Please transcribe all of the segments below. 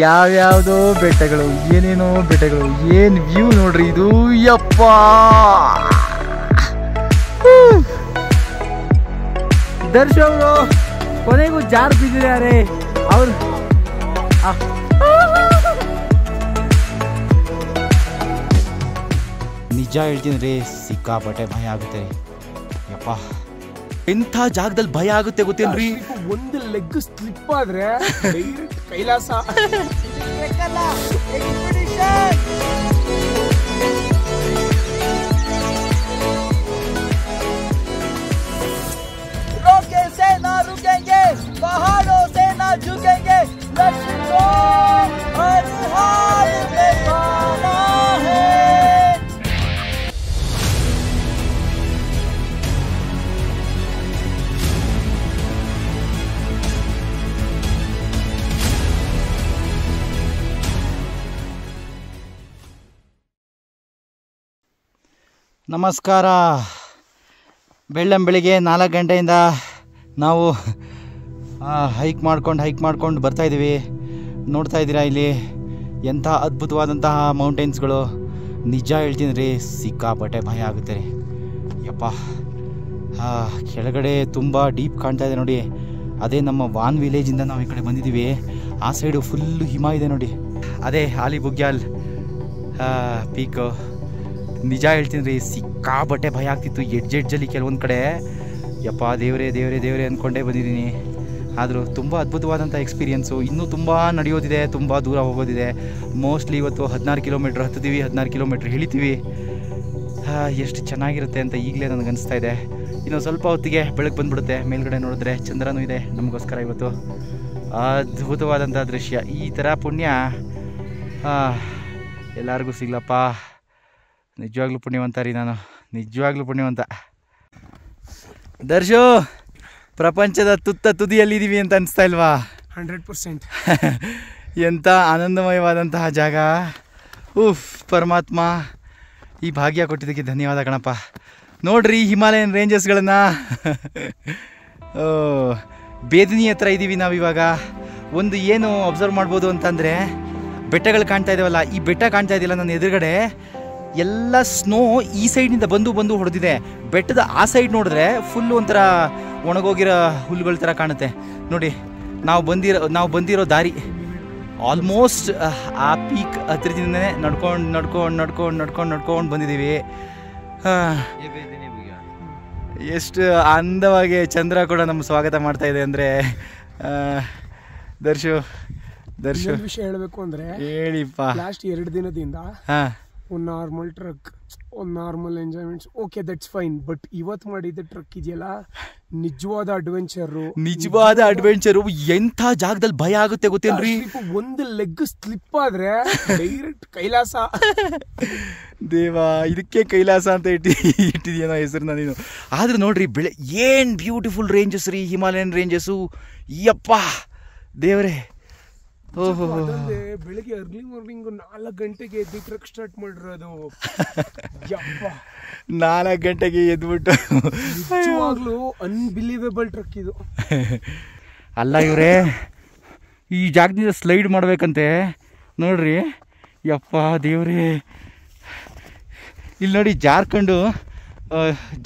ಯಾವ್ಯಾವುದೋ ಬೆಟ್ಟಗಳು, ಏನೇನೋ ಬೆಟ್ಟಗಳು, ಏನು ವ್ಯೂ ನೋಡ್ರಿ ಇದು. ಯಪ್ಪ ದರ್ಶ್ ಅವರು ಕೊನೆಗೂ ಜಾರ್ ಬಿದ್ದಿದ್ದಾರೆ ಅವ್ರು. ನಿಜ ಹೇಳ್ತೀನಿ ರೀ, ಸಿಕ್ಕಾಪಟ್ಟೆ ಭಯ ಆಗುತ್ತೆ ರೀ. ಯಪ್ಪ ಎಂಥ ಜಾಗದಲ್ಲಿ ಭಯ ಆಗುತ್ತೆ ಗೊತ್ತೇನ್ರಿ? ಒಂದು ಲೆಗ್ ಸ್ಲಿಪ್ ಆದ್ರೆ ಕೈಲಾಸ. रोके से ना रुकेंगे, पहाड़ों से ना झुकेंगे, लक्ष्यों हर हाल में पाना है. ನಮಸ್ಕಾರ. ಬೆಳ್ಳಂಬೆಳಿಗ್ಗೆ 4 ಗಂಟೆಯಿಂದ ನಾವು ಹೈಕ್ ಮಾಡ್ಕೊಂಡು ಬರ್ತಾಯಿದ್ದೀವಿ. ನೋಡ್ತಾ ಇದ್ದೀರಾ ಇಲ್ಲಿ ಎಂಥ ಅದ್ಭುತವಾದಂತಹ ಮೌಂಟೇನ್ಸ್ಗಳು. ನಿಜ ಹೇಳ್ತೀನಿ ರೀ, ಸಿಕ್ಕಾಪಟ್ಟೆ ಭಯ ಆಗುತ್ತೆ ರೀ. ಯಪ್ಪ ಕೆಳಗಡೆ ತುಂಬ ಡೀಪ್ ಕಾಣ್ತಾ ಇದೆ ನೋಡಿ. ಅದೇ ನಮ್ಮ ವಾನ್ ವಿಲೇಜಿಂದ ನಾವು ಈ ಕಡೆ ಬಂದಿದ್ದೀವಿ. ಆ ಸೈಡು ಫುಲ್ಲು ಹಿಮ ಇದೆ ನೋಡಿ. ಅದೇ ಆಲಿಬುಗ್ಯಾಲ್ ಪೀಕು. ನಿಜ ಹೇಳ್ತೀನಿ ರೀ, ಸಿಕ್ಕಾಪಟ್ಟೆ ಭಯ ಆಗ್ತಿತ್ತು ಎಡ್ಜಲ್ಲಿ ಕೆಲವೊಂದು ಕಡೆ. ಯಪ್ಪ ದೇವರೇ ದೇವರೇ ದೇವರೇ ಅಂದ್ಕೊಂಡೇ ಬಂದಿದ್ದೀನಿ. ಆದರೂ ತುಂಬ ಅದ್ಭುತವಾದಂಥ ಎಕ್ಸ್ಪೀರಿಯೆನ್ಸು. ಇನ್ನೂ ತುಂಬ ನಡೆಯೋದಿದೆ, ತುಂಬ ದೂರ ಹೋಗೋದಿದೆ. ಮೋಸ್ಟ್ಲಿ ಇವತ್ತು 16 ಕಿಲೋಮೀಟ್ರ್ ಹತ್ತಿದ್ದೀವಿ, 16 ಕಿಲೋಮೀಟ್ರ್ ಇಳಿತೀವಿ. ಎಷ್ಟು ಚೆನ್ನಾಗಿರುತ್ತೆ ಅಂತ ಈಗಲೇ ನನಗೆ ಅನಿಸ್ತಾ ಇದೆ. ಇನ್ನು ಸ್ವಲ್ಪ ಹೊತ್ತಿಗೆ ಬೆಳಗ್ಗೆ ಬಂದುಬಿಡುತ್ತೆ. ಮೇಲ್ಗಡೆ ನೋಡಿದ್ರೆ ಚಂದ್ರನೂ ಇದೆ ನಮಗೋಸ್ಕರ ಇವತ್ತು. ಅದ್ಭುತವಾದಂಥ ದೃಶ್ಯ. ಈ ಥರ ಪುಣ್ಯ ಎಲ್ಲರಿಗೂ ಸಿಗ್ಲಪ್ಪ. ನಿಜವಾಗ್ಲೂ ಪುಣ್ಯವಂತ ರೀ ನಾನು, ನಿಜವಾಗ್ಲೂ ಪುಣ್ಯವಂತ. ದರ್ಶು, ಪ್ರಪಂಚದ ತುದಿಯಲ್ಲಿದ್ದೀವಿ ಅಂತ ಅನಿಸ್ತಾ ಇಲ್ವಾ? 100%. ಎಂಥ ಆನಂದಮಯವಾದಂತಹ ಜಾಗ. ಪರಮಾತ್ಮ ಈ ಭಾಗ್ಯ ಕೊಟ್ಟಿದ್ದಕ್ಕೆ ಧನ್ಯವಾದ ಕಣಪ್ಪ. ನೋಡ್ರಿ ಹಿಮಾಲಯನ್ ರೇಂಜಸ್ಗಳನ್ನು. ಬೇದಿನಿ ಹತ್ರ ಇದ್ದೀವಿ ನಾವಿವಾಗ. ಒಂದು ಏನು ಅಬ್ಸರ್ವ್ ಮಾಡ್ಬೋದು ಅಂತಂದರೆ, ಬೆಟ್ಟಗಳು ಕಾಣ್ತಾ ಇದ್ದಾವಲ್ಲ, ಈ ಬೆಟ್ಟ ಕಾಣ್ತಾ ಇದೆಯಲ್ಲ ನನ್ನ ಎದುರುಗಡೆ, ಎಲ್ಲ ಸ್ನೋ ಈ ಸೈಡ್ನಿಂದ ಬಂದು ಹೊಡೆದಿದೆ. ಬೆಟ್ಟದ ಆ ಸೈಡ್ ನೋಡಿದ್ರೆ ಫುಲ್ ಒಂಥರ ಒಣಗೋಗಿರೋ ಹುಲ್ಲುಗಳ ಥರ ಕಾಣುತ್ತೆ ನೋಡಿ. ನಾವು ಬಂದಿರೋ ದಾರಿ ಆಲ್ಮೋಸ್ಟ್ ಆ ಪೀಕ್ ಹತ್ರದಿಂದನೇ ನಡ್ಕೊಂಡು ಬಂದಿದ್ದೀವಿ. ಎಷ್ಟು ಅಂದವಾಗಿ ಚಂದ್ರ ಕೂಡ ನಮ್ಮ ಸ್ವಾಗತ ಮಾಡ್ತಾ ಇದೆ ಅಂದರೆ. ದರ್ಶು ವಿಷಯ ಹೇಳಬೇಕು ಅಂದರೆ, ಹೇಳಿಪ್ಪ, ಲಾಸ್ಟ್ 2 ದಿನದಿಂದ ಒಂದು ನಾರ್ಮಲ್ ಟ್ರಕ್, ಒಂದು normal enjoyments, okay that's fine. But ಇವತ್ತು ಮಾಡಿದ ಟ್ರಕ್ ಇದೆಯಲ್ಲ, ನಿಜವಾದ ಅಡ್ವೆಂಚರು. ಎಂಥ ಜಾಗದಲ್ಲಿ ಭಯ ಆಗುತ್ತೆ ಗೊತ್ತೇನ್ರಿ? ಒಂದು ಲೆಗ್ ಸ್ಲಿಪ್ ಆದ್ರೆ ಡೈರೆಕ್ಟ್ ಕೈಲಾಸ. ದೇವಾ, ಇದಕ್ಕೆ ಕೈಲಾಸ ಅಂತ ಇಟ್ಟಿದ್ಯೇನೋ ಹೆಸರನ್ನ ನೀನು. ಆದ್ರೆ ನೋಡ್ರಿ, ಏನ್ ಬ್ಯೂಟಿಫುಲ್ ರೇಂಜಸ್ ರೀ, ಹಿಮಾಲಯನ್ ರೇಂಜಸ್ಸು. ಯಪ್ಪ ದೇವರೇ. ಬೆಳಿಗ್ಗೆ ಅರ್ಲಿ ಮಾರ್ನಿಂಗ್ 4 ಗಂಟೆಗೆ ಎದ್ದು ಟ್ರಕ್ ಸ್ಟಾರ್ಟ್ ಮಾಡಿರೋದು. 4 ಗಂಟೆಗೆ ಎದ್ಬಿಟ್ಟು ನಿಜವಾಗ್ಲೂ ಅನ್ಬಿಲೀವೇಬಲ್ ಟ್ರಕ್ ಇದು. ಅಲ್ಲ ಇವರೇ, ಈ ಜಾಗದಿಂದ ಸ್ಲೈಡ್ ಮಾಡ್ಬೇಕಂತೆ ನೋಡ್ರಿ. ಯಪ್ಪ ದೇವ್ರೇ, ಇಲ್ಲಿ ನೋಡಿ ಜಾರ್ಕೊಂಡು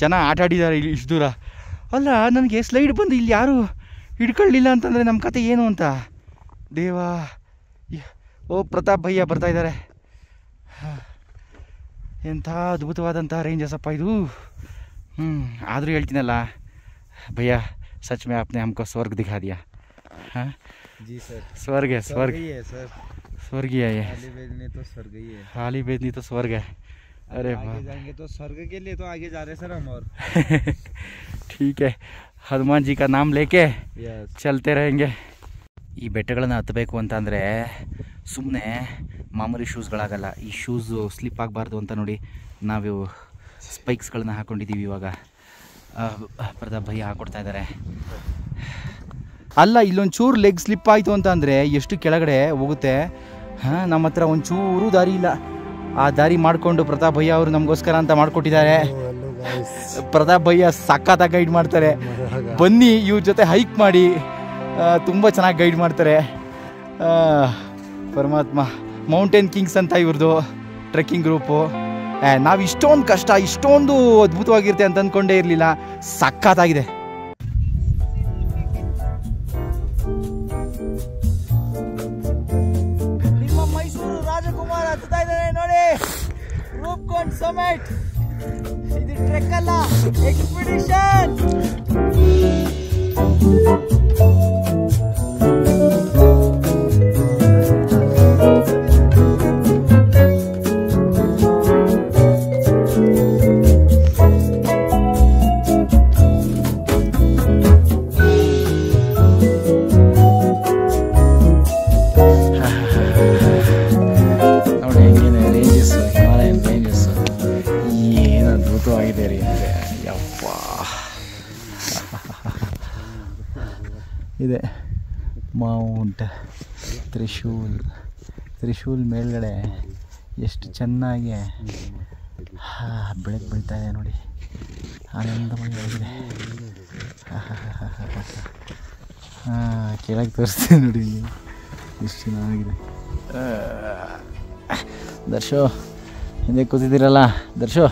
ಜನ ಆಟ ಆಡಿದ್ದಾರೆ ಇಲ್ಲಿ ಇಷ್ಟು ದೂರ. ಅಲ್ಲ, ನನಗೆ ಸ್ಲೈಡ್ ಬಂದು ಇಲ್ಲಿ ಯಾರು ಹಿಡ್ಕೊಳ್ಳಿಲ್ಲ ಅಂತಂದರೆ ನಮ್ಮ ಕತೆ ಏನು ಅಂತ. ದೇವಾ, ಪ್ರತಾಪ್ ಭಯ್ಯ ಬರ್ತಾ ಇದ್ದಾರೆ. ಎಂಥ ಅದ್ಭುತವಾದಂಥ ರೇಂಜಸಪ್ಪ ಇದು. ಆದರೂ ಹೇಳ್ತೀನಲ್ಲ ಭಯ್ಯ, सच में आपने हमको स्वर्ग दिखा दिया. हाँ जी सर, स्वर्ग है, स्वर्ग ही है सर, स्वर्ग ही है ये. हाली बेदनी तो स्वर्ग ही है. हाली बेदनी तो स्वर्ग है. अरे आगे जाएंगे तो स्वर्ग के लिए तो आगे जा रहे सर हम. और ठीक है, हनुमान जी का नाम लेके चलते रहेंगे. ಈ ಬೆಟ್ಟಗಳನ್ನು ಹತ್ತಬೇಕು ಅಂತ ಅಂದರೆ ಸುಮ್ಮನೆ ಮಾಮೂಲಿ ಶೂಸ್ಗಳಾಗಲ್ಲ. ಈ ಶೂಸು ಸ್ಲಿಪ್ ಆಗಬಾರ್ದು ಅಂತ ನೋಡಿ ನಾವು ಸ್ಪೈಕ್ಸ್ಗಳನ್ನ ಹಾಕ್ಕೊಂಡಿದ್ದೀವಿ. ಇವಾಗ ಪ್ರತಾಪ್ ಭಯ್ಯ ಹಾಕ್ಕೊಡ್ತಾ ಇದ್ದಾರೆ. ಅಲ್ಲ, ಇಲ್ಲೊಂಚೂರು ಲೆಗ್ ಸ್ಲಿಪ್ ಆಯಿತು ಅಂತ ಅಂದರೆ ಎಷ್ಟು ಕೆಳಗಡೆ ಹೋಗುತ್ತೆ. ನಮ್ಮ ಹತ್ರ ಒಂಚೂರು ದಾರಿ ಇಲ್ಲ. ಆ ದಾರಿ ಮಾಡಿಕೊಂಡು ಪ್ರತಾಪ್ ಭಯ್ಯ ಅವರು ನಮಗೋಸ್ಕರ ಅಂತ ಮಾಡಿಕೊಟ್ಟಿದ್ದಾರೆ. ಪ್ರತಾಪ್ ಭಯ್ಯ ಸಖತ್ತಾಗಿ ಗೈಡ್ ಮಾಡ್ತಾರೆ. ಬನ್ನಿ ಇವ್ರ ಜೊತೆ ಹೈಕ್ ಮಾಡಿ, ತುಂಬ ಚೆನ್ನಾಗಿ ಗೈಡ್ ಮಾಡ್ತಾರೆ. ಪರಮಾತ್ಮ. ಮೌಂಟೇನ್ ಕಿಂಗ್ಸ್ ಅಂತ ಇವ್ರದ್ದು ಟ್ರೆಕ್ಕಿಂಗ್ ಗ್ರೂಪು. ನಾವು ಇಷ್ಟೊಂದು ಕಷ್ಟ ಇಷ್ಟೊಂದು ಅದ್ಭುತವಾಗಿರುತ್ತೆ ಅಂತ ಅಂದ್ಕೊಂಡೇ ಇರಲಿಲ್ಲ. ಸಖತ್ತಾಗಿದೆ. ನಿಮ್ಮ ಮೈಸೂರು ರಾಜಕುಮಾರ ಹತ್ತುತ್ತಾ ಇದ್ದಾನೆ ನೋಡಿ. ರೂಪ್ಕೊಂಡ್ ಸಮಿಟ್. ಇದು ಟ್ರೆಕ್ ಅಲ್ಲ, ಎಕ್ಸ್ಪಿಡಿಷನ್. ನೋಡಿ ಹೆಂಗಿದೆ ರೇಂಜಸ್, ಹಿಮಾಲಯನ್ ರೇಂಜಸ್ ಏನು ಅದ್ಭುತವಾಗಿದೆ ರೀ ಅಂದರೆ. ಯಪ್ಪ ಇದೆ ಮೌಂಟ್ ತ್ರಿಶೂಲ್ ಮೇಲ್ಗಡೆ ಎಷ್ಟು ಚೆನ್ನಾಗಿ ಬೆಳಕು ಬೀಳ್ತಾ ಇದೆ ನೋಡಿ. ಆನಂದಮಯವಾಗಿದೆ. ಕೆಳಗೆ ತೋರಿಸ್ತೀನಿ ನೋಡಿ ಎಷ್ಟು ಚೆನ್ನಾಗಿದೆ. ದರ್ಶೋ ಹಿಂದೆ ಕೂತಿದ್ದೀರಲ್ಲ, ದರ್ಶೋ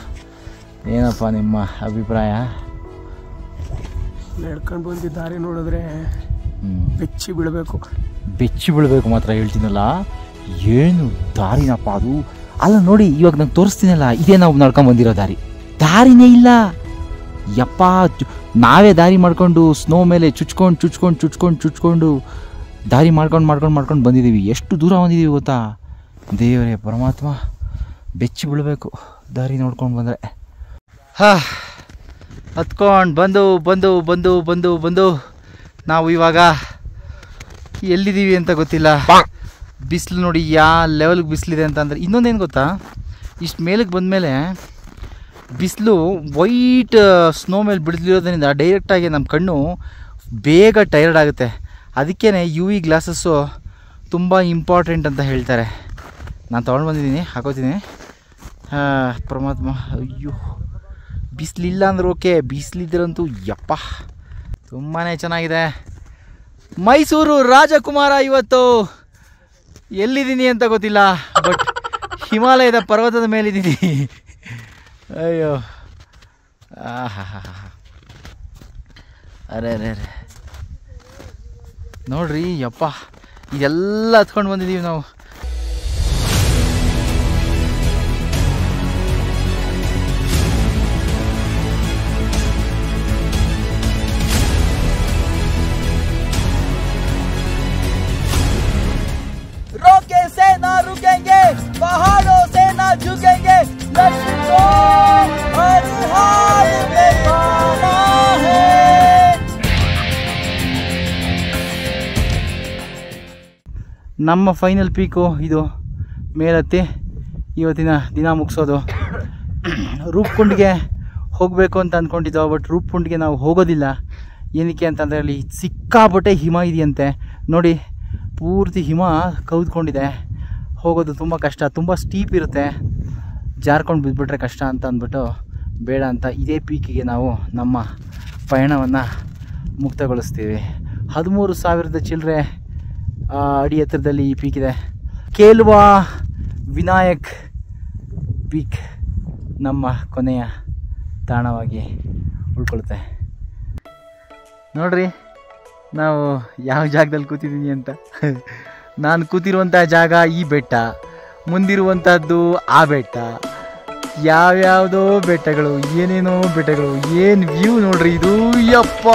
ಏನಪ್ಪ ನಿಮ್ಮ ಅಭಿಪ್ರಾಯ? ನಡ್ಕೊಂಡು ಬಂದು ದಾರಿ ನೋಡಿದ್ರೆ ಬೆಚ್ಚಿ ಬೀಳಬೇಕು ಮಾತ್ರ ಹೇಳ್ತೀನಲ್ಲ. ಏನು ದಾರಿನಪ್ಪ ಅದು. ಅಲ್ಲ ನೋಡಿ, ಇವಾಗ ನಂಗೆ ತೋರಿಸ್ತೀನಲ್ಲ, ಇದೇ ನಾವು ನಡ್ಕೊಂಡು ಬಂದಿರೋ ದಾರಿನೇ ಇಲ್ಲ ಯಪ್ಪ. ನಾವೇ ದಾರಿ ಮಾಡ್ಕೊಂಡು ಸ್ನೋ ಮೇಲೆ ಚುಚ್ಕೊಂಡು ದಾರಿ ಮಾಡ್ಕೊಂಡು ಬಂದಿದ್ದೀವಿ. ಎಷ್ಟು ದೂರ ಬಂದಿದ್ದೀವಿ ಗೊತ್ತಾ? ದೇವರೇ ಪರಮಾತ್ಮ, ಬೆಚ್ಚಿ ಬೀಳಬೇಕು ದಾರಿ ನೋಡ್ಕೊಂಡು ಬಂದರೆ. ಹತ್ಕೊಂಡು ಬಂದು ನಾವು ಇವಾಗ ಎಲ್ಲಿದ್ದೀವಿ ಅಂತ ಗೊತ್ತಿಲ್ಲ. ಬಿಸಿಲು ನೋಡಿ ಯಾವ ಲೆವೆಲ್ಗೆ ಬಿಸಿಲಿದೆ ಅಂತಂದರೆ. ಇನ್ನೊಂದೇನು ಗೊತ್ತಾ, ಇಷ್ಟು ಮೇಲಕ್ಕೆ ಬಂದಮೇಲೆ ಬಿಸಿಲು ವೈಟ್ ಸ್ನೋ ಮೇಲೆ ಬಿಡ್ದಿರೋದ್ರಿಂದ ಡೈರೆಕ್ಟಾಗಿ ನಮ್ಮ ಕಣ್ಣು ಬೇಗ ಟೈರ್ಡ್ ಆಗುತ್ತೆ. ಅದಕ್ಕೇ UV ಗ್ಲಾಸಸ್ಸು ತುಂಬ ಇಂಪಾರ್ಟೆಂಟ್ ಅಂತ ಹೇಳ್ತಾರೆ. ನಾನು ತೊಗೊಂಡು ಬಂದಿದ್ದೀನಿ, ಹಾಕೋತೀನಿ. ಪರಮಾತ್ಮ, ಅಯ್ಯೋ ಬಿಸಿಲಿಲ್ಲ ಅಂದ್ರೆ ಓಕೆ, ಬಿಸಿಲಿದ್ರಂತೂ ಯಪ್ಪ ತುಂಬಾ ಚೆನ್ನಾಗಿದೆ. ಮೈಸೂರು ರಾಜಕುಮಾರ ಇವತ್ತು ಎಲ್ಲಿದ್ದೀನಿ ಅಂತ ಗೊತ್ತಿಲ್ಲ, ಬಟ್ ಹಿಮಾಲಯದ ಪರ್ವತದ ಮೇಲಿದ್ದೀನಿ. ಅಯ್ಯೋ ಅರೆ ನೋಡ್ರಿ ಯಪ್ಪ, ಇದೆಲ್ಲ ಹತ್ಕೊಂಡು ಬಂದಿದ್ದೀವಿ ನಾವು. रोके से ना रुकेंगे, पहाड़ों से ना झुकेंगे, लक्ष्य हर हाल में पाना है. ನಮ್ಮ ಫೈನಲ್ ಪೀಕು ಇದು. ಮೇಲತ್ತಿ ಇವತ್ತಿನ ದಿನ ಮುಗಿಸೋದು. ರೂಪ್ಕುಂಡ್ಗೆ ಹೋಗಬೇಕು ಅಂತ ಅಂದ್ಕೊಂಡಿದ್ದೋ, ಬಟ್ ರೂಪ್ಕುಂಡ್ಗೆ ನಾವು ಹೋಗೋದಿಲ್ಲ. ಏನಕ್ಕೆ ಅಂತಂದರೆ ಅಲ್ಲಿ ಸಿಕ್ಕಾಪಟ್ಟೆ ಹಿಮ ಇದೆಯಂತೆ ನೋಡಿ. ಪೂರ್ತಿ ಹಿಮ ಕವಿದ್ಕೊಂಡಿದೆ. ಹೋಗೋದು ತುಂಬ ಕಷ್ಟ, ತುಂಬ ಸ್ಟೀಪ್ ಇರುತ್ತೆ, ಜಾರ್ಕೊಂಡು ಬಿದ್ದುಬಿಟ್ರೆ ಕಷ್ಟ ಅಂತ ಅಂದ್ಬಿಟ್ಟು ಬೇಡ ಅಂತ ಇದೇ ಪೀಕಿಗೆ ನಾವು ನಮ್ಮ ಪಯಣವನ್ನು ಮುಕ್ತಗೊಳಿಸ್ತೀವಿ. 13,000 ಚಿಲ್ಲರೆ ಅಡಿ ಎತ್ತರದಲ್ಲಿ ಈ ಪೀಕ್ ಇದೆ. ಕೇಲ್ವಾ ವಿನಾಯಕ್ ಪೀಕ್ ನಮ್ಮ ಕೊನೆಯ ತಾಣವಾಗಿ ಉಳ್ಕೊಳುತ್ತೆ. ನೋಡ್ರಿ ನಾವು ಯಾವ ಜಾಗದಲ್ಲಿ ಕೂತಿದ್ದೀನಿ ಅಂತ. ನಾನು ಕೂತಿರುವಂಥ ಜಾಗ ಈ ಬೆಟ್ಟ, ಮುಂದಿರುವಂಥದ್ದು ಆ ಬೆಟ್ಟ, ಯಾವ್ಯಾವುದೋ ಬೆಟ್ಟಗಳು, ಏನೇನೋ ಬೆಟ್ಟಗಳು. ಏನು ವ್ಯೂ ನೋಡ್ರಿ ಇದು, ಯಪ್ಪ.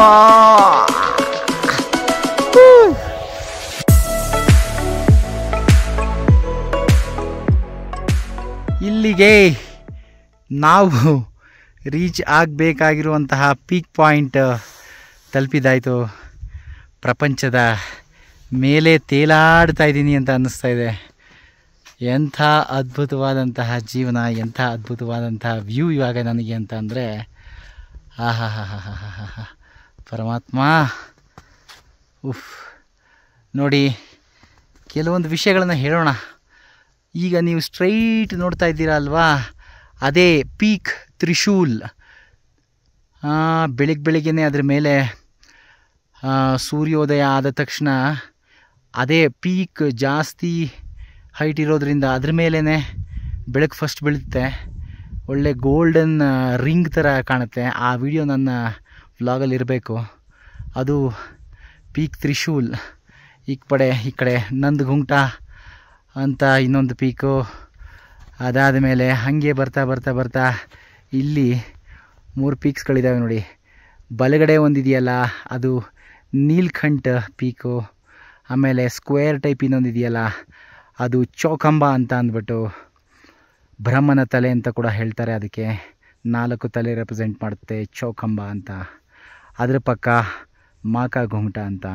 ಇಲ್ಲಿಗೆ ನಾವು ರೀಚ್ ಆಗಬೇಕಾಗಿರುವಂತಹ ಪೀಕ್ ಪಾಯಿಂಟ್ ತಲುಪಿದಾಯಿತು. ಪ್ರಪಂಚದ ಮೇಲೆ ತೇಲಾಡ್ತಾ ಇದ್ದೀನಿ ಅಂತ ಅನ್ನಿಸ್ತಾ ಇದೆ. ಎಂಥ ಅದ್ಭುತವಾದಂತಹ ಜೀವನ, ಎಂಥ ಅದ್ಭುತವಾದಂತಹ ವ್ಯೂ ಇವಾಗ ನನಗೆ ಅಂತ ಅಂದರೆ ಪರಮಾತ್ಮ. ಉಫ್ ನೋಡಿ, ಕೆಲವೊಂದು ವಿಷಯಗಳನ್ನು ಹೇಳೋಣ. ಈಗ ನೀವು ಸ್ಟ್ರೈಟ್ ನೋಡ್ತಾ ಇದ್ದೀರಾ ಅಲ್ವಾ, ಅದೇ ಪೀಕ್ ತ್ರಿಶೂಲ್. ಬೆಳಗ್ಗೆನೇ ಅದ್ರ ಮೇಲೆ ಸೂರ್ಯೋದಯ ಆದ ತಕ್ಷಣ ಅದೇ ಪೀಕ್ ಜಾಸ್ತಿ ಹೈಟ್ ಇರೋದ್ರಿಂದ ಅದ್ರ ಮೇಲೇ ಬೆಳಕು ಫಸ್ಟ್ ಬೀಳುತ್ತೆ, ಒಳ್ಳೆ ಗೋಲ್ಡನ್ ರಿಂಗ್ ಥರ ಕಾಣುತ್ತೆ. ಆ ವಿಡಿಯೋ ನನ್ನ ವ್ಲಾಗಲ್ಲಿ ಇರಬೇಕು. ಅದು ಪೀಕ್ ತ್ರಿಶೂಲ್. ಈ ಕಡೆ ನಂದಗುಂಟ ಅಂತ ಇನ್ನೊಂದು ಪೀಕು. ಅದಾದ ಮೇಲೆ ಹಾಗೆ ಬರ್ತಾ ಇಲ್ಲಿ 3 ಪೀಕ್ಸ್ಗಳಿದ್ದಾವೆ ನೋಡಿ. ಬಲಗಡೆ ಒಂದಿದೆಯಲ್ಲ ಅದು ನೀಲ್ಕಂಠ ಪೀಕು. ಆಮೇಲೆ ಸ್ಕ್ವೇರ್ ಟೈಪ್ ಇನ್ನೊಂದಿದೆಯಲ್ಲ ಅದು ಚೌಕಂಬ ಅಂತ ಅಂದ್ಬಿಟ್ಟು ಬ್ರಹ್ಮನ ತಲೆ ಅಂತ ಕೂಡ ಹೇಳ್ತಾರೆ. ಅದಕ್ಕೆ 4 ತಲೆ ರೆಪ್ರೆಸೆಂಟ್ ಮಾಡುತ್ತೆ ಚೌಕಂಬ ಅಂತ. ಅದರ ಪಕ್ಕ ಮಾಕಾ ಗುಮ್ಟ ಅಂತ.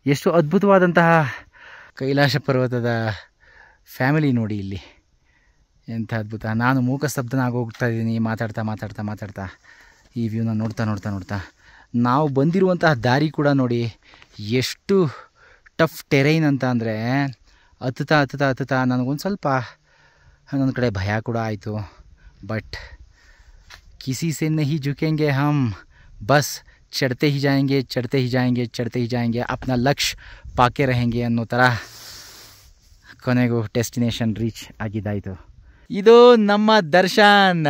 ಎಷ್ಟು ಅದ್ಭುತವಾದಂತಹ ಕೈಲಾಸ ಪರ್ವತದ ಫ್ಯಾಮಿಲಿ ನೋಡಿ ಇಲ್ಲಿ, ಎಂಥ ಅದ್ಭುತ. ನಾನು ಮೂಕಸ್ತಬ್ಧನಾಗಿ ಹೋಗ್ತಾ ಇದ್ದೀನಿ ಮಾತಾಡ್ತಾ ಈ ವ್ಯೂನ ನೋಡ್ತಾ. ನಾವು ಬಂದಿರುವಂತಹ ದಾರಿ ಕೂಡ ನೋಡಿ ಎಷ್ಟು ಟಫ್ ಟೆರೈನ್ ಅಂತ ಅಂದರೆ ಹತ್ತುತ್ತಾ ನನಗೊಂದು ಸ್ವಲ್ಪ ಒಂದೊಂದು ಕಡೆ ಭಯ ಕೂಡ ಆಯಿತು. ಬಟ್ ಕಿಸಿ ಸೆ ನಹಿ ಜುಕೆಂಗೆ ಹಮ್, ಬಸ್ ಚढ़ते ही जाएंगे अपना लक्ष्य ಪಾಕೆ रहेंगे ಅನ್ನೋ ಥರ ಕೊನೆಗೂ ಡೆಸ್ಟಿನೇಷನ್ ರೀಚ್ ಆಗಿದ್ದಾಯಿತು. ಇದು ನಮ್ಮ ದರ್ಶನ್,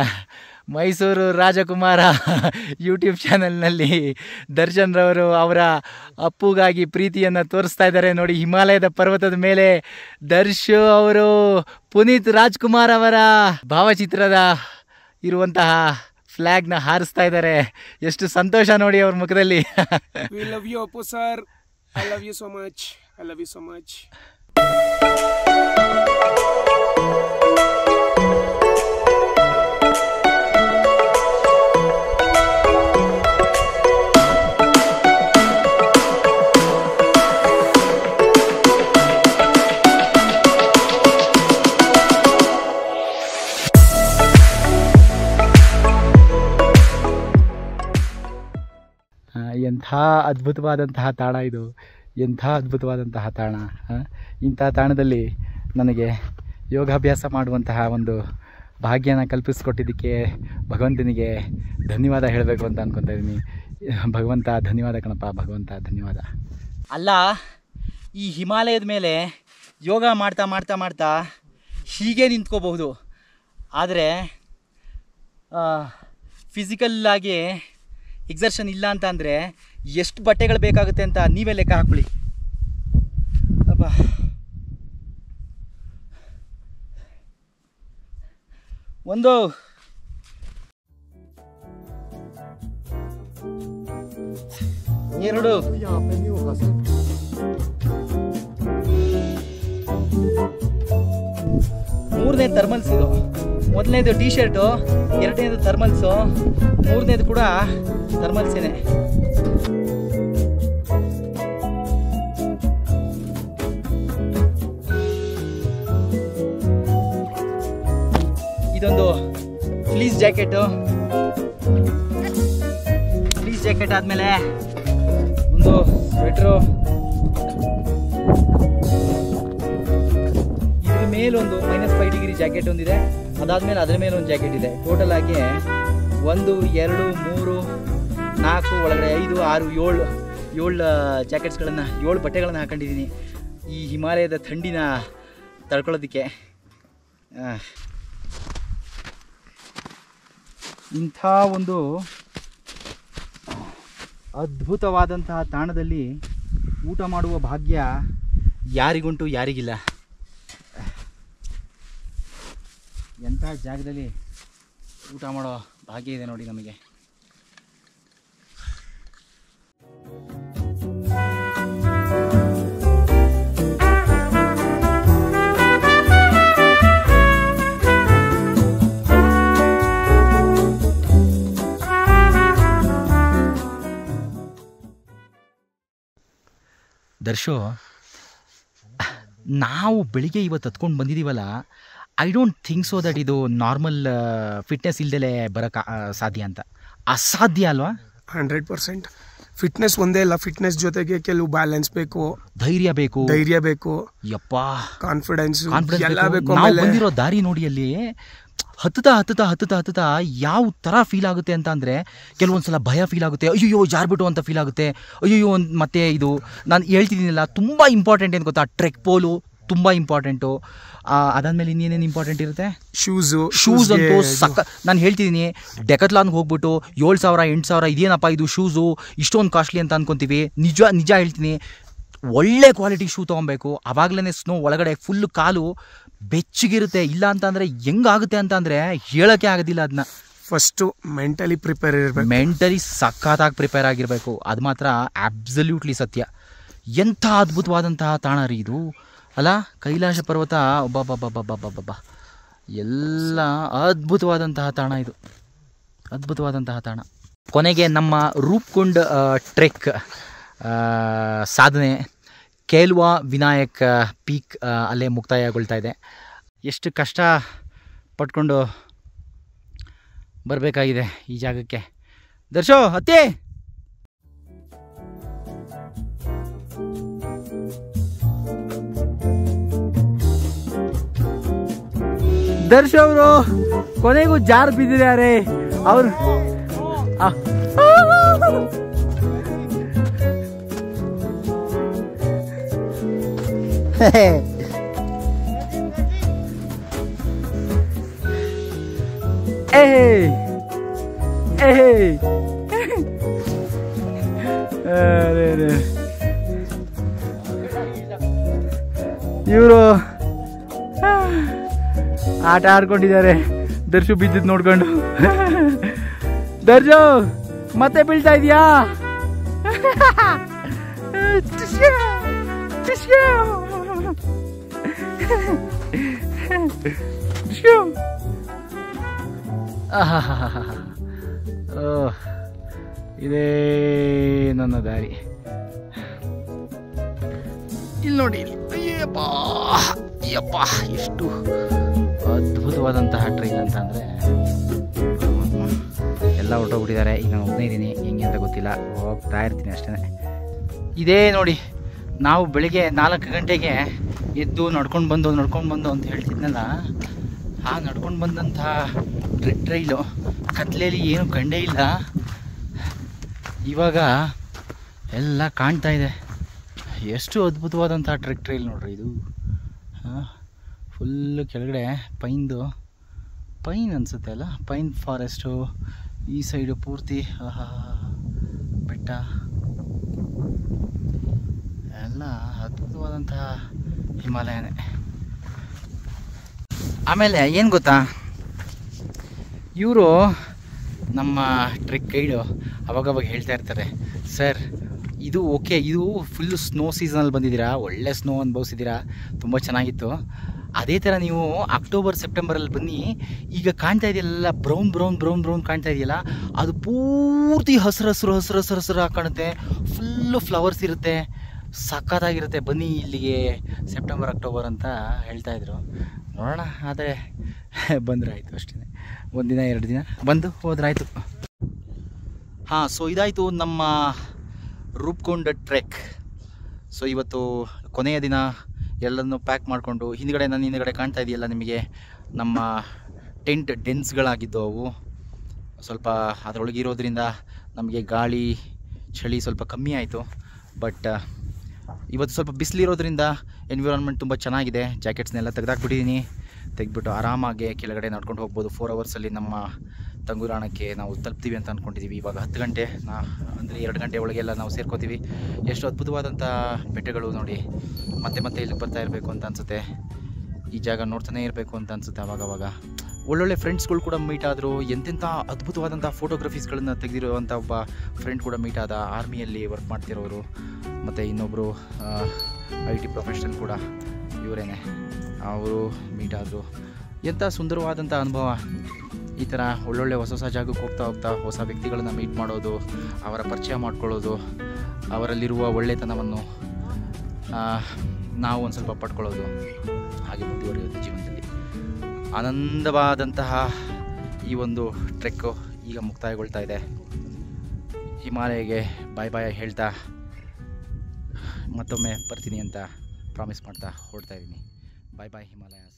ಮೈಸೂರು ರಾಜಕುಮಾರ ಯೂಟ್ಯೂಬ್ ಚಾನಲ್ನಲ್ಲಿ ದರ್ಶನ್ ರವರು ಅವರ ಅಪ್ಪುಗಾಗಿ ಪ್ರೀತಿಯನ್ನು ತೋರಿಸ್ತಾ ಇದ್ದಾರೆ ನೋಡಿ. ಹಿಮಾಲಯದ ಪರ್ವತದ ಮೇಲೆ ದರ್ಶು ಅವರು ಪುನೀತ್ ರಾಜ್ಕುಮಾರ್ ಅವರ ಭಾವಚಿತ್ರದ ಇರುವಂತಹ ಫ್ಲ್ಯಾಗ್ನ ಹಾರಿಸ್ತಾ ಇದ್ದಾರೆ. ಎಷ್ಟು ಸಂತೋಷ ನೋಡಿ ಅವ್ರ ಮುಖದಲ್ಲಿ. We love you, Appu sir. I love you so much. ಎಂಥ ಅದ್ಭುತವಾದಂತಹ ತಾಣ ಇದು, ಎಂಥ ಅದ್ಭುತವಾದಂತಹ ತಾಣ. ಇಂಥ ತಾಣದಲ್ಲಿ ನನಗೆ ಯೋಗಾಭ್ಯಾಸ ಮಾಡುವಂತಹ ಒಂದು ಭಾಗ್ಯನ ಕಲ್ಪಿಸ್ಕೊಟ್ಟಿದ್ದಕ್ಕೆ ಭಗವಂತನಿಗೆ ಧನ್ಯವಾದ ಹೇಳಬೇಕು ಅಂತ ಅಂದ್ಕೊತಾ ಇದ್ದೀನಿ. ಭಗವಂತ ಧನ್ಯವಾದ ಕಣಪ್ಪ, ಭಗವಂತ ಧನ್ಯವಾದ. ಅಲ್ಲ, ಈ ಹಿಮಾಲಯದ ಮೇಲೆ ಯೋಗ ಮಾಡ್ತಾ ಹೀಗೆ ನಿಂತ್ಕೋಬಹುದು. ಆದರೆ ಫಿಸಿಕಲ್ಲಾಗಿ ಎಕ್ಸರ್ಷನ್ ಇಲ್ಲ ಅಂತ ಅಂದರೆ ಎಷ್ಟು ಬಟ್ಟೆಗಳು ಬೇಕಾಗುತ್ತೆ ಅಂತ ನೀವೇ ಲೆಕ್ಕ ಹಾಕೊಳ್ಳಿ. ಅಪ್ಪ, ಒಂದು ಎರಡು ಮೂರನೇ ಥರ್ಮಲ್ಸ್. ಇದು ಮೊದಲನೇದು ಟಿ ಶರ್ಟು, ಎರಡನೇದು ಥರ್ಮಲ್ಸು, ಮೂರನೇದು ಕೂಡ ಥರ್ಮಲ್ಸೇನೆ. ಇದೊಂದು ಫ್ಲೀಸ್ ಜಾಕೆಟು. ಫ್ಲೀಸ್ ಜಾಕೆಟ್ ಆದಮೇಲೆ ಒಂದು ಸ್ವೆಟ್ರು, ಇದ್ರ ಮೇಲೊಂದು -5 ಡಿಗ್ರಿ ಜಾಕೆಟ್ ಒಂದಿದೆ. ಅದಾದಮೇಲೆ ಅದರ ಮೇಲೆ ಒಂದು ಜಾಕೆಟ್ ಇದೆ. ಟೋಟಲ್ ಆಗಿ 1 2 3 4 ಒಳಗಡೆ 5 6 7 ಜಾಕೆಟ್ಸ್ಗಳನ್ನು 7 ಬಟ್ಟೆಗಳನ್ನು ಹಾಕೊಂಡಿದ್ದೀನಿ ಈ ಹಿಮಾಲಯದ ಥಂಡಿನ ತಡ್ಕೊಳ್ಳೋದಕ್ಕೆ. ಇಂಥ ಒಂದು ಅದ್ಭುತವಾದಂತಹ ತಾಣದಲ್ಲಿ ಊಟ ಮಾಡುವ ಭಾಗ್ಯ ಯಾರಿಗುಂಟು ಯಾರಿಗಿಲ್ಲ. ಎಂಥ ಜಾಗದಲ್ಲಿ ಊಟ ಮಾಡೋ ಭಾಗ್ಯ ಇದೆ ನೋಡಿ ನಮಗೆ. ದರ್ಶು, ನಾವು ಬೆಳಿಗ್ಗೆ ಇವತ್ತು ಹತ್ಕೊಂಡು ಬಂದಿದ್ದೀವಲ್ಲ, I don't think so that ಇದು ನಾರ್ಮಲ್ ಫಿಟ್ನೆಸ್ ಇಲ್ದಲೇ ಬರೋಕ್ಕೆ ಸಾಧ್ಯ ಅಂತ. ಅಸಾಧ್ಯ ಅಲ್ವಾ? 100%. ಫಿಟ್ನೆಸ್ ಒಂದೇ ಅಲ್ಲ, ಫಿಟ್ನೆಸ್ ಜೊತೆಗೆ ಕೆಲವು ಬ್ಯಾಲೆನ್ಸ್ ಬೇಕು, ಧೈರ್ಯ ಬೇಕು, ಯಪ್ಪ, ಕಾನ್ಫಿಡೆನ್ಸ್ ಎಲ್ಲ ಬೇಕು. ನಾವು ಬಂದಿರೋ ದಾರಿ ನೋಡಿ, ಅಲ್ಲಿ ಹತ್ತುತ್ತಾ ಯಾವ ಥರ ಫೀಲ್ ಆಗುತ್ತೆ ಅಂತ ಅಂದರೆ, ಕೆಲವೊಂದ್ಸಲ ಭಯ ಫೀಲ್ ಆಗುತ್ತೆ, ಅಯ್ಯೋ ಜಾರ್ಬಿಟ್ಟು ಅಂತ ಫೀಲ್ ಆಗುತ್ತೆ. ಅಯ್ಯೋ ಮತ್ತೆ ಇದು ನಾನು ಹೇಳ್ತಿದ್ದೀನಲ್ಲ, ತುಂಬ ಇಂಪಾರ್ಟೆಂಟ್ ಏನು ಗೊತ್ತಾ, ಟ್ರೆಕ್ ಪೋಲು ತುಂಬ ಇಂಪಾರ್ಟೆಂಟು. ಅದಾದಮೇಲೆ ಇನ್ನೇನೇನು ಇಂಪಾರ್ಟೆಂಟ್ ಇರುತ್ತೆ? ಶೂಸ್ ಅಂತೂ ನಾನು ಹೇಳ್ತಿದ್ದೀನಿ, ಡೆಕತ್ಲಾನ್ಗೆ ಹೋಗ್ಬಿಟ್ಟು 7,000 8,000 ಇದೇನಪ್ಪ ಇದು ಶೂಸು ಇಷ್ಟೊಂದು ಕಾಸ್ಟ್ಲಿ ಅಂತ ಅನ್ಕೊತೀವಿ. ನಿಜ ಹೇಳ್ತೀನಿ, ಒಳ್ಳೆ ಕ್ವಾಲಿಟಿ ಶೂ ತೊಗೊಬೇಕು. ಆವಾಗಲೇ ಸ್ನೋ ಒಳಗಡೆ ಫುಲ್ಲು ಕಾಲು ಬೆಚ್ಚಗಿರುತ್ತೆ. ಇಲ್ಲ ಅಂತಂದರೆ ಹೆಂಗಾಗುತ್ತೆ ಅಂತಂದರೆ ಹೇಳೋಕ್ಕೆ ಆಗೋದಿಲ್ಲ. ಅದನ್ನ ಫಸ್ಟು ಮೆಂಟಲಿ ಪ್ರಿಪೇರ್ ಇರಬೇಕು, ಮೆಂಟಲಿ ಸಖತ್ತಾಗಿ ಪ್ರಿಪೇರ್ ಆಗಿರಬೇಕು. ಅದು ಮಾತ್ರ ಆಬ್ಸಲ್ಯೂಟ್ಲಿ ಸತ್ಯ. ಎಂಥ ಅದ್ಭುತವಾದಂತಹ ತಾಣ ರೀ ಇದು ಅಲ್ಲ, ಕೈಲಾಸ ಪರ್ವತ. ಒಬ್ಬ ಎಲ್ಲ ಅದ್ಭುತವಾದಂತಹ ತಾಣ ಇದು, ಅದ್ಭುತವಾದಂತಹ ತಾಣ. ಕೊನೆಗೆ ನಮ್ಮ ರೂಪ್ಕುಂಡ್ ಟ್ರೆಕ್ ಸಾಧನೆ ಕೇಲ್ವಾ ವಿನಾಯಕ್ ಪೀಕ್ ಅಲ್ಲೇ ಮುಕ್ತಾಯಗೊಳ್ತಾ ಇದೆ. ಎಷ್ಟು ಕಷ್ಟ ಪಟ್ಕೊಂಡು ಬರಬೇಕಾಗಿದೆ ಈ ಜಾಗಕ್ಕೆ. ದರ್ಶೋ ಹತ್ತಿ. ದರ್ಶ ಅವರು ಕೊನೆಗೂ ಜಾರ್ ಬಿದ್ದಿದ್ದಾರೆ. ಅವರು ಇವರು ಆಟ ಆಡ್ಕೊಂಡಿದ್ದಾರೆ. ದರ್ಶು ಬಿದ್ದಿದ್ದು ನೋಡ್ಕೊಂಡು. ದರ್ಶು ಮತ್ತೆ ಬೀಳ್ತಾ ಇದೀಯಾ? ಇದೇ ನನ್ನ ದಾರಿ. ಇಲ್ಲಿ ನೋಡಿ, ಅಯ್ಯಪ್ಪ ಎಷ್ಟು ಅದ್ಭುತವಾದಂತಹ ಟ್ರೈಲ್ ಅಂತ ಅಂದರೆ ಎಲ್ಲ ಹೊರಟೋಗ್ಬಿಟ್ಟಿದ್ದಾರೆ. ಈಗ ನಾನು ಒಬ್ಬನೇ ಇದ್ದೀನಿ, ಹೆಂಗೆ ಅಂತ ಗೊತ್ತಿಲ್ಲ, ಹೋಗ್ತಾ ಇರ್ತೀನಿ ಅಷ್ಟೇ. ಇದೇ ನೋಡಿ, ನಾವು ಬೆಳಿಗ್ಗೆ 4 ಗಂಟೆಗೆ ಎದ್ದು ನಡ್ಕೊಂಡು ಬಂದು ಅಂತ ಹೇಳ್ತಿದ್ನಲ್ಲ, ಆ ನಡ್ಕೊಂಡು ಬಂದಂತಹ ಟ್ರೈಲು ಕತ್ಲೆಯಲ್ಲಿ ಏನು ಕಂಡೇ ಇಲ್ಲ. ಇವಾಗ ಎಲ್ಲ ಕಾಣ್ತಾ ಇದೆ. ಎಷ್ಟು ಅದ್ಭುತವಾದಂಥ ಟ್ರೈಲ್ ನೋಡ್ರಿ ಇದು. ಫುಲ್ಲು ಕೆಳಗಡೆ ಪೈನ್ ಅನಿಸುತ್ತೆ ಅಲ್ಲ, ಪೈನ್ ಫಾರೆಸ್ಟು. ಈ ಸೈಡು ಪೂರ್ತಿ ಬೆಟ್ಟ, ಎಲ್ಲ ಅದ್ಭುತವಾದಂತಹ ಹಿಮಾಲಯನೇ. ಆಮೇಲೆ ಏನು ಗೊತ್ತಾ, ಇವರು ನಮ್ಮ ಟ್ರೆಕ್ ಗೈಡು ಅವಾಗವಾಗ ಹೇಳ್ತಾ ಇರ್ತಾರೆ, ಸರ್ ಇದು ಓಕೆ, ಇದು ಫುಲ್ಲು ಸ್ನೋ ಸೀಸನಲ್ಲಿ ಬಂದಿದ್ದೀರಾ, ಒಳ್ಳೆ ಸ್ನೋ ಅನುಭವಿಸಿದ್ದೀರಾ, ತುಂಬ ಚೆನ್ನಾಗಿತ್ತು. ಅದೇ ಥರ ನೀವು ಅಕ್ಟೋಬರ್ ಸೆಪ್ಟೆಂಬರಲ್ಲಿ ಬನ್ನಿ, ಈಗ ಕಾಣ್ತಾ ಇದೆಯಲ್ಲ ಬ್ರೌನ್ ಕಾಣ್ತಾ ಇದೆಯಲ್ಲ, ಅದು ಪೂರ್ತಿ ಹಸಿರು ಕಾಣುತ್ತೆ. ಫುಲ್ಲು ಫ್ಲವರ್ಸ್ ಇರುತ್ತೆ, ಸಖತ್ತಾಗಿರುತ್ತೆ. ಬನ್ನಿ ಇಲ್ಲಿಗೆ ಸೆಪ್ಟೆಂಬರ್ ಅಕ್ಟೋಬರ್ ಅಂತ ಹೇಳ್ತಾಯಿದ್ರು. ನೋಡೋಣ, ಆದರೆ ಬಂದರೆ ಆಯಿತು ಅಷ್ಟೇ. 1 ದಿನ 2 ದಿನ ಬಂದು ಹೋದ್ರಾಯ್ತು. ಹಾಂ, ಸೊ ಇದಾಯಿತು ನಮ್ಮ ರೂಪ್ಕುಂಡ್ ಟ್ರೆಕ್. ಸೊ ಇವತ್ತು ಕೊನೆಯ ದಿನ. ಎಲ್ಲನೂ ಪ್ಯಾಕ್ ಮಾಡಿಕೊಂಡು, ನನ್ನ ಹಿಂದ್ಗಡೆ ಕಾಣ್ತಾ ಇದೆಯಲ್ಲ ನಿಮಗೆ ನಮ್ಮ ಟೆಂಟ್ ಡೆನ್ಸ್ಗಳಾಗಿದ್ದು. ಅವು ಸ್ವಲ್ಪ ಅದರೊಳಗಿರೋದ್ರಿಂದ ನಮಗೆ ಗಾಳಿ ಚಳಿ ಸ್ವಲ್ಪ ಕಮ್ಮಿ ಆಯಿತು. ಬಟ್ ಇವತ್ತು ಸ್ವಲ್ಪ ಬಿಸಿಲಿರೋದ್ರಿಂದ ಎನ್ವಿರಾನ್ಮೆಂಟ್ ತುಂಬ ಚೆನ್ನಾಗಿದೆ. ಜಾಕೆಟ್ಸ್ನೆಲ್ಲ ತೆಗೆದ್ಬಿಟ್ಟು ಆರಾಮಾಗಿ ಕೆಳಗಡೆ ನಡ್ಕೊಂಡು ಹೋಗ್ಬೋದು. 4 ಅವರ್ಸಲ್ಲಿ ನಮ್ಮ ತಂಗುರಾಣಕ್ಕೆ ನಾವು ತಲುಪ್ತೀವಿ ಅಂತ ಅಂದ್ಕೊಂಡಿದ್ದೀವಿ. ಇವಾಗ 10 ಗಂಟೆ, ಅಂದರೆ 2 ಗಂಟೆ ಒಳಗೆಲ್ಲ ನಾವು ಸೇರ್ಕೋತೀವಿ. ಎಷ್ಟು ಅದ್ಭುತವಾದಂಥ ಬೆಟ್ಟಗಳು ನೋಡಿ. ಮತ್ತೆ ಇಲ್ಲಿಗೆ ಬರ್ತಾ ಇರಬೇಕು ಅಂತ ಅನಿಸುತ್ತೆ. ಈ ಜಾಗ ನೋಡ್ತಾನೆ ಇರಬೇಕು ಅಂತ ಅನಿಸುತ್ತೆ. ಆವಾಗವಾಗ ಒಳ್ಳೊಳ್ಳೆ ಫ್ರೆಂಡ್ಸ್ಗಳು ಕೂಡ ಮೀಟ್ ಆದರು. ಎಂತೆಂಥ ಅದ್ಭುತವಾದಂಥ ಫೋಟೋಗ್ರಫೀಸ್ಗಳನ್ನು ತೆಗೆದಿರುವಂಥ ಒಬ್ಬ ಫ್ರೆಂಡ್ ಕೂಡ ಮೀಟ್ ಆದ, ಆರ್ಮಿಯಲ್ಲಿ ವರ್ಕ್ ಮಾಡ್ತಿರೋರು. ಮತ್ತು ಇನ್ನೊಬ್ಬರು IT ಪ್ರೊಫೆಷನಲ್ ಕೂಡ ಇವರೇನೆ, ಅವರು ಮೀಟ್ ಆದರು. ಎಂಥ ಸುಂದರವಾದಂಥ ಅನುಭವ. ಈ ಥರ ಒಳ್ಳೊಳ್ಳೆ ಹೊಸ ಜಾಗಕ್ಕೆ ಹೋಗ್ತಾ ಹೊಸ ವ್ಯಕ್ತಿಗಳನ್ನು ಮೀಟ್ ಮಾಡೋದು, ಅವರ ಪರಿಚಯ ಮಾಡ್ಕೊಳ್ಳೋದು, ಅವರಲ್ಲಿರುವ ಒಳ್ಳೆತನವನ್ನು ನಾವು ಒಂದು ಸ್ವಲ್ಪ ಪಡ್ಕೊಳ್ಳೋದು, ಹಾಗೆ ಮುಂದುವರಿಯೋದು ಜೀವನದಲ್ಲಿ. ಆನಂದವಾದಂತಹ ಈ ಒಂದು ಟ್ರೆಕ್ಕು ಈಗ ಮುಕ್ತಾಯಗೊಳ್ತಾ ಇದೆ. ಹಿಮಾಲಯಗೆ ಬಾಯ್ ಹೇಳ್ತಾ ಮತ್ತೊಮ್ಮೆ ಬರ್ತೀನಿ ಅಂತ ಪ್ರಾಮಿಸ್ ಮಾಡ್ತಾ ಹೊರಡ್ತಾ ಇದ್ದೀನಿ. ಬಾಯ್ ಹಿಮಾಲಯಾಸ್.